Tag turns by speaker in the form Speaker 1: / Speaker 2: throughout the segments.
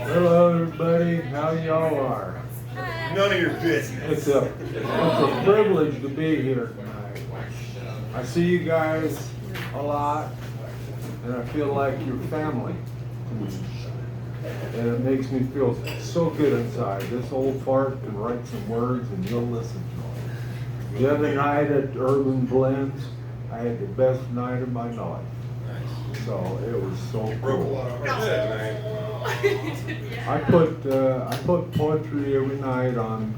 Speaker 1: Hello everybody, how y'all are?
Speaker 2: None of your business.
Speaker 1: It's a privilege to be here tonight. I see you guys a lot, and I feel like you're family to me. And it makes me feel so good inside. This old fart can write some words and you'll listen to them. The other night at Urban Blends, I had the best night of my life. So it was so cool. I put poetry every night on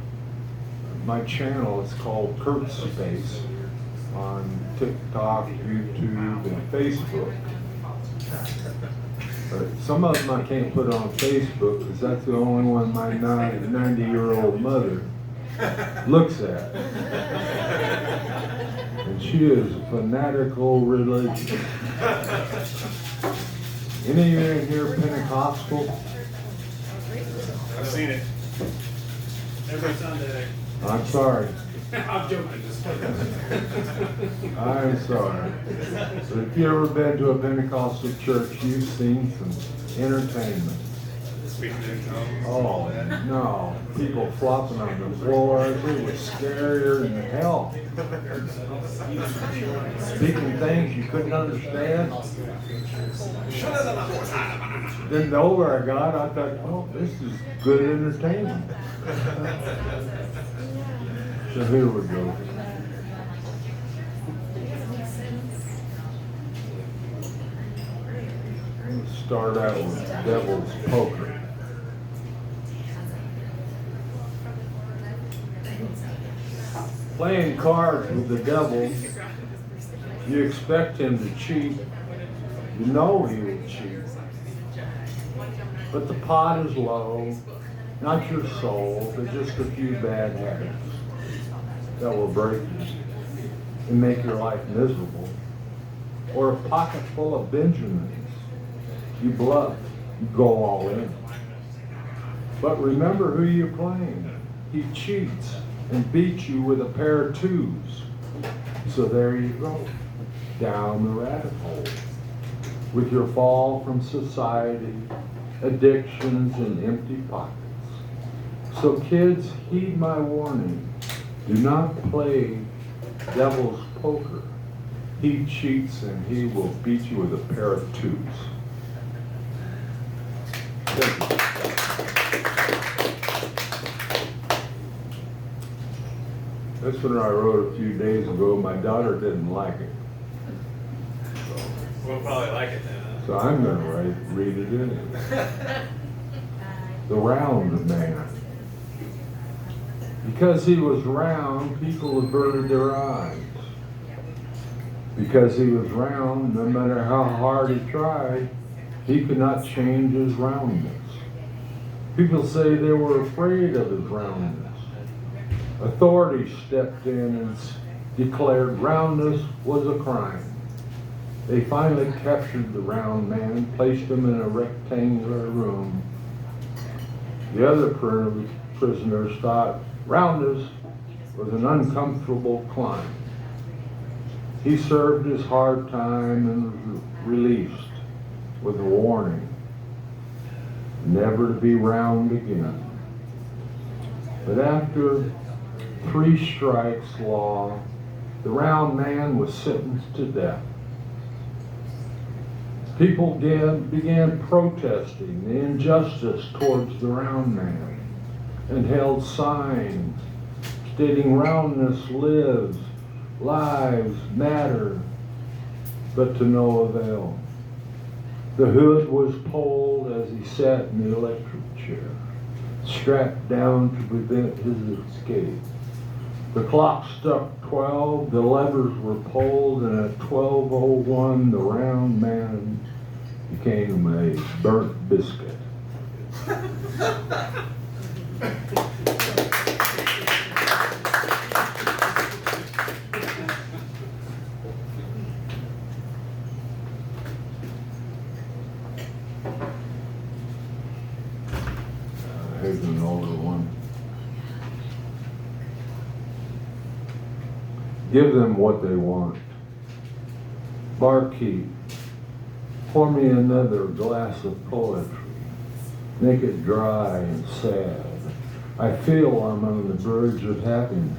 Speaker 1: my channel. It's called Kurt Space on TikTok, YouTube, and Facebook. Some of them I can't put on Facebook because that's the only one my 90-year-old mother looks at. And she is a fanatical religion. Any of you in here Pentecostal?
Speaker 2: I've seen it.
Speaker 3: Every Sunday.
Speaker 1: I'm sorry.
Speaker 3: I'm joking.
Speaker 1: I'm sorry. But if you've ever been to a Pentecostal church, you've seen some entertainment.
Speaker 2: Speaking in tongues.
Speaker 1: Oh, no. People flopping on the floors. It was scarier than hell. Speaking things you couldn't understand. Then the older I got, I thought, oh, this is good entertainment. So here we go. Let's start out with Devil's Poker. Playing cards with the devil, you expect him to cheat. You know he will cheat. But the pot is low, not your soul, but just a few bad habits that will break you and make your life miserable. Or a pocket full of Benjamins. You bluff, you go all in. But remember who you're playing. He cheats and beats you with a pair of twos. So there you go, down the rabbit hole. With your fall from society, addictions, and empty pockets. So kids, heed my warning. Do not play devil's poker. He cheats and he will beat you with a pair of twos. Thank you. This one I wrote a few days ago. My daughter didn't like it.
Speaker 2: We'll probably like it then.
Speaker 1: So I'm going to read it anyway. The Round Man. Because he was round, people averted their eyes. Because he was round, no matter how hard he tried, he could not change his roundness. People say they were afraid of his roundness. Authorities stepped in and declared roundness was a crime. They finally captured the round man, placed him in a rectangular room. The other prisoners thought roundness was an uncomfortable climb. He served his hard time and was released with a warning, never to be round again. But after 3 strikes law, the round man was sentenced to death. People began protesting the injustice towards the round man and held signs stating roundness lives, lives matter, but to no avail. The hood was pulled as he sat in the electric chair, strapped down to prevent his escape. The clock struck 12, the levers were pulled, and at 12:01 the round man became a burnt biscuit. Here's an older one. Give them what they want. Barkeep, pour me another glass of poetry. Make it dry and sad. I feel I'm on the verge of happiness.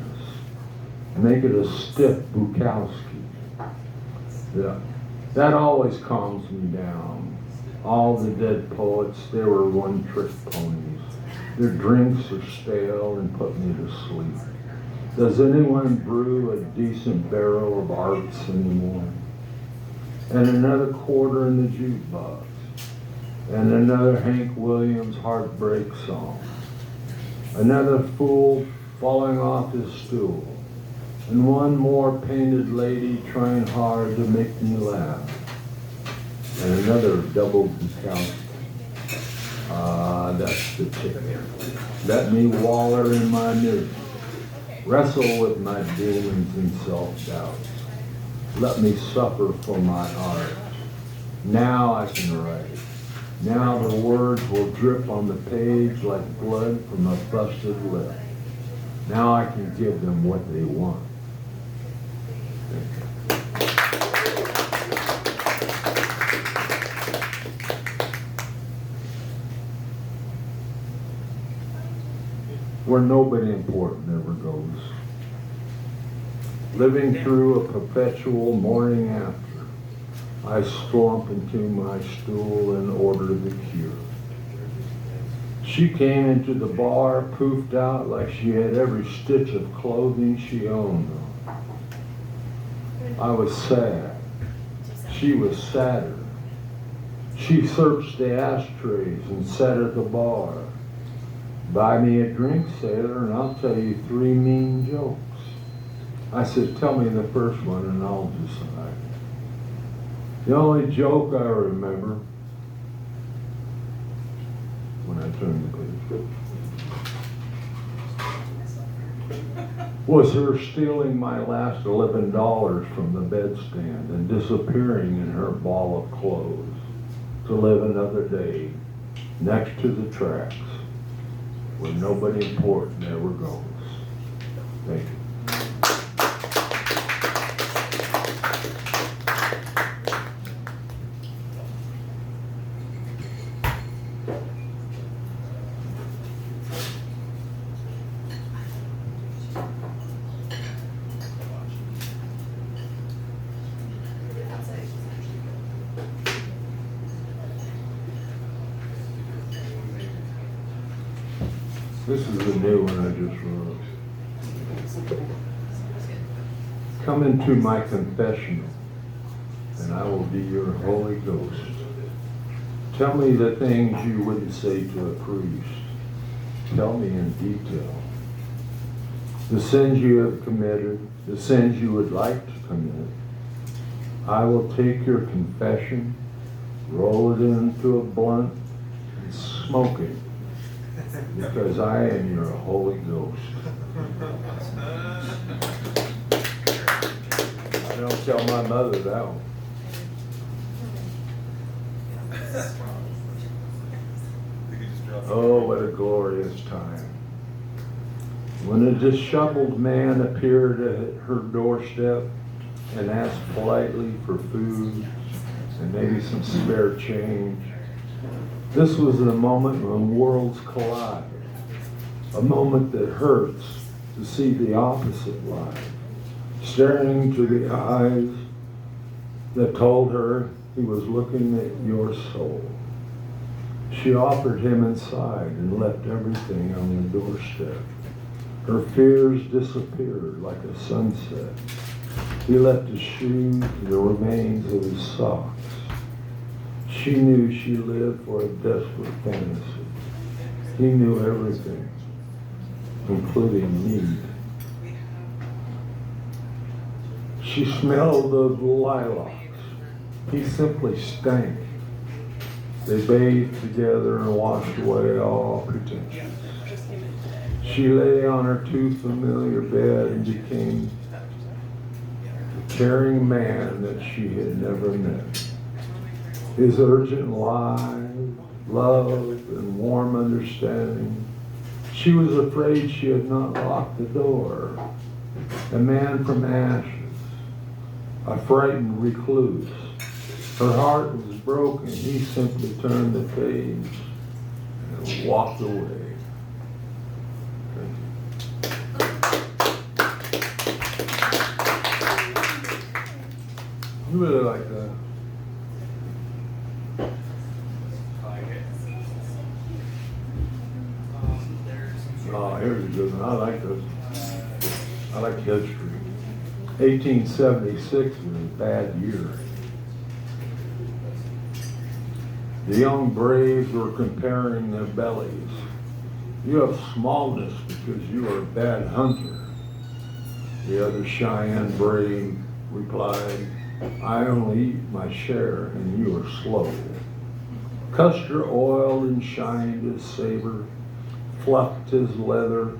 Speaker 1: Make it a stiff Bukowski. Yeah, that always calms me down. All the dead poets, they were one-trick ponies. Their drinks are stale and put me to sleep. Does anyone brew a decent barrel of arts anymore? And another quarter in the jukebox. And another Hank Williams heartbreak song. Another fool falling off his stool. And one more painted lady trying hard to make me laugh. And another double Bukowski. That's the ticket. Let me waller in my misery. Wrestle with my demons and self-doubt. Let me suffer for my art. Now I can write. Now the words will drip on the page like blood from a busted lip. Now I can give them what they want. Where nobody important ever goes. Living through a perpetual morning after, I slump into my stool and order the cure. She came into the bar, poofed out like she had every stitch of clothing she owned. I was sad. She was sadder. She searched the ashtrays and sat at the bar. Buy me a drink, sailor, and I'll tell you 3 mean jokes. I said, tell me the first one and I'll decide. The only joke I remember when I turned the page was her stealing my last $11 from the bedstand and disappearing in her ball of clothes to live another day next to the tracks where nobody important ever goes. Thank you. This is the new one I just wrote. Come into my confessional, and I will be your Holy Ghost. Tell me the things you wouldn't say to a priest. Tell me in detail. The sins you have committed, the sins you would like to commit. I will take your confession, roll it into a blunt, and smoke it. Because I am your Holy Ghost. I don't tell my mother that one. Oh, what a glorious time. When a disheveled man appeared at her doorstep and asked politely for food and maybe some spare change. This was the moment when worlds collide, a moment that hurts to see the opposite life, staring into the eyes that told her he was looking at your soul. She offered him inside and left everything on the doorstep. Her fears disappeared like a sunset. He left his shoes and the remains of his socks. She knew she lived for a desperate fantasy. He knew everything, including need. She smelled of lilacs. He simply stank. They bathed together and washed away all pretensions. She lay on her too familiar bed and became the caring man that she had never met. His urgent lies, love, and warm understanding. She was afraid she had not locked the door. A man from ashes, a frightened recluse. Her heart was broken. He simply turned the page and walked away. You really like that? Oh, here's a good one. I like this. I like history. 1876 was a bad year. The young braves were comparing their bellies. You have smallness because you are a bad hunter. The other Cheyenne brave replied, I only eat my share and you are slow. Custer oiled and shined his saber, fluffed his leather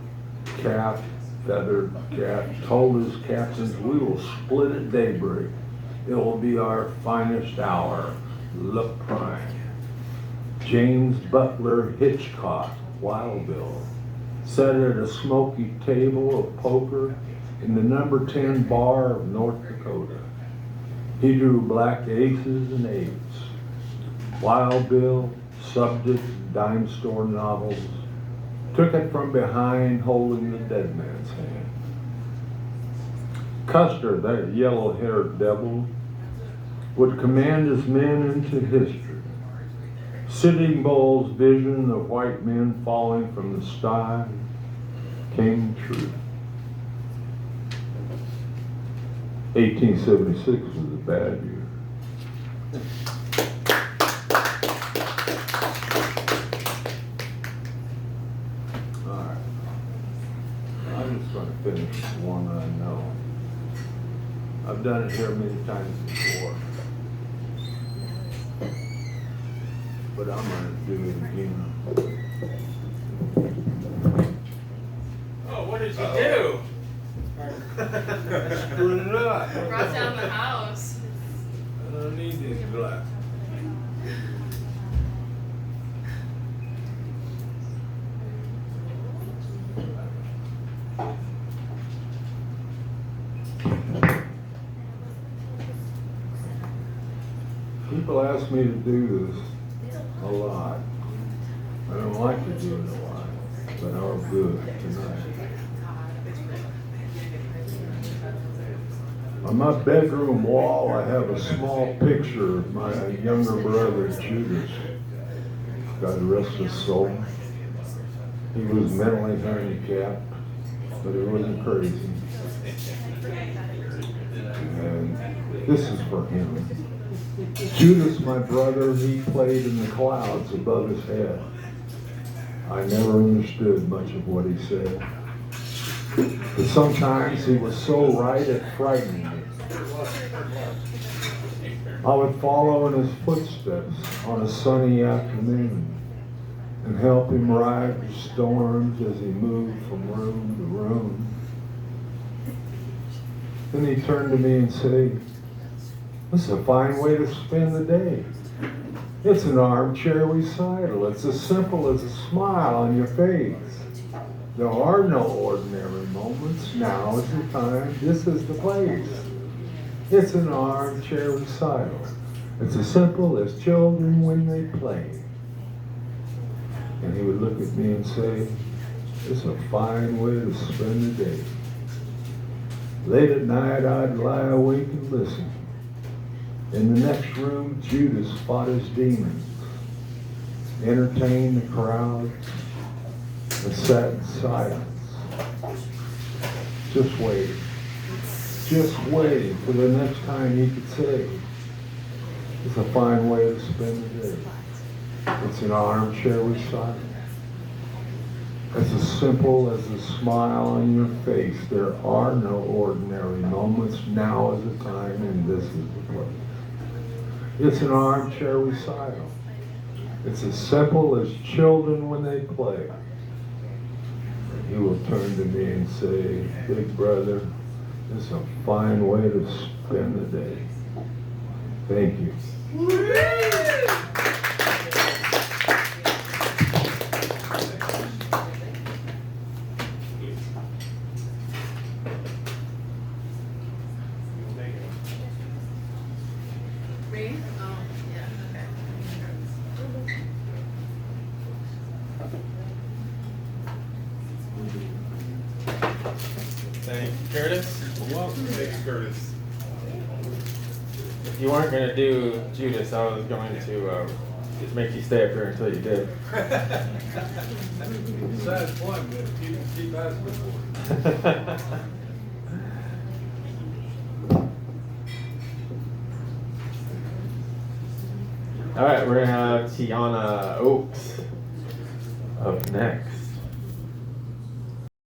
Speaker 1: cap, feathered cap, told his captains, we will split at daybreak. It will be our finest hour. Look prime. James Butler Hitchcock, Wild Bill, sat at a smoky table of poker in the number 10 bar of North Dakota. He drew black aces and eights. Wild Bill, subject dime store novels, took it from behind holding the dead man's hand. Custer, that yellow-haired devil, would command his men into history. Sitting Bull's vision of white men falling from the sky came true. 1876 was a bad year. All right. I'm just going to finish with one that I know. I've done it here many times before. But I'm going to do it again.
Speaker 3: Oh, what did you do?
Speaker 1: Screwed it up.
Speaker 4: Brought down the house.
Speaker 1: I don't need these glasses. People ask me to do this a lot. I don't like to do it a lot, but I'll do it tonight. On my bedroom wall, I have a small picture of my younger brother, Judas. God rest his soul. He was mentally handicapped, but he wasn't crazy. And this is for him. Judas, my brother, he played in the clouds above his head. I never understood much of what he said. But sometimes he was so right it frightened me. I would follow in his footsteps on a sunny afternoon and help him ride the storms as he moved from room to room. Then he'd turn to me and say, this is a fine way to spend the day. It's an armchair recital. It's as simple as a smile on your face. There are no ordinary moments. Now is the time. This is the place. It's an armchair recital. It's as simple as children when they play. And he would look at me and say, it's a fine way to spend the day. Late at night, I'd lie awake and listen. In the next room, Judas fought his demons, entertained the crowd, and sat in silence. Just waiting for the next time he could say, it's a fine way to spend the day. It's an armchair recital. As simple as a smile on your face. There are no ordinary moments. Now is the time and this is the place. It's an armchair recital. It's as simple as children when they play. And he will turn to me and say, big brother, this is a fine way to spend the day. Thank you.
Speaker 4: Me? Oh, yeah,
Speaker 3: Thank you, Curtis.
Speaker 2: Welcome, thanks, Curtis.
Speaker 3: If you weren't going to do Judas, I was going to just make you stay up here until you did.
Speaker 5: Besides one, but keep asking for it.
Speaker 3: All right, we're going to have Tiana Oaks up next.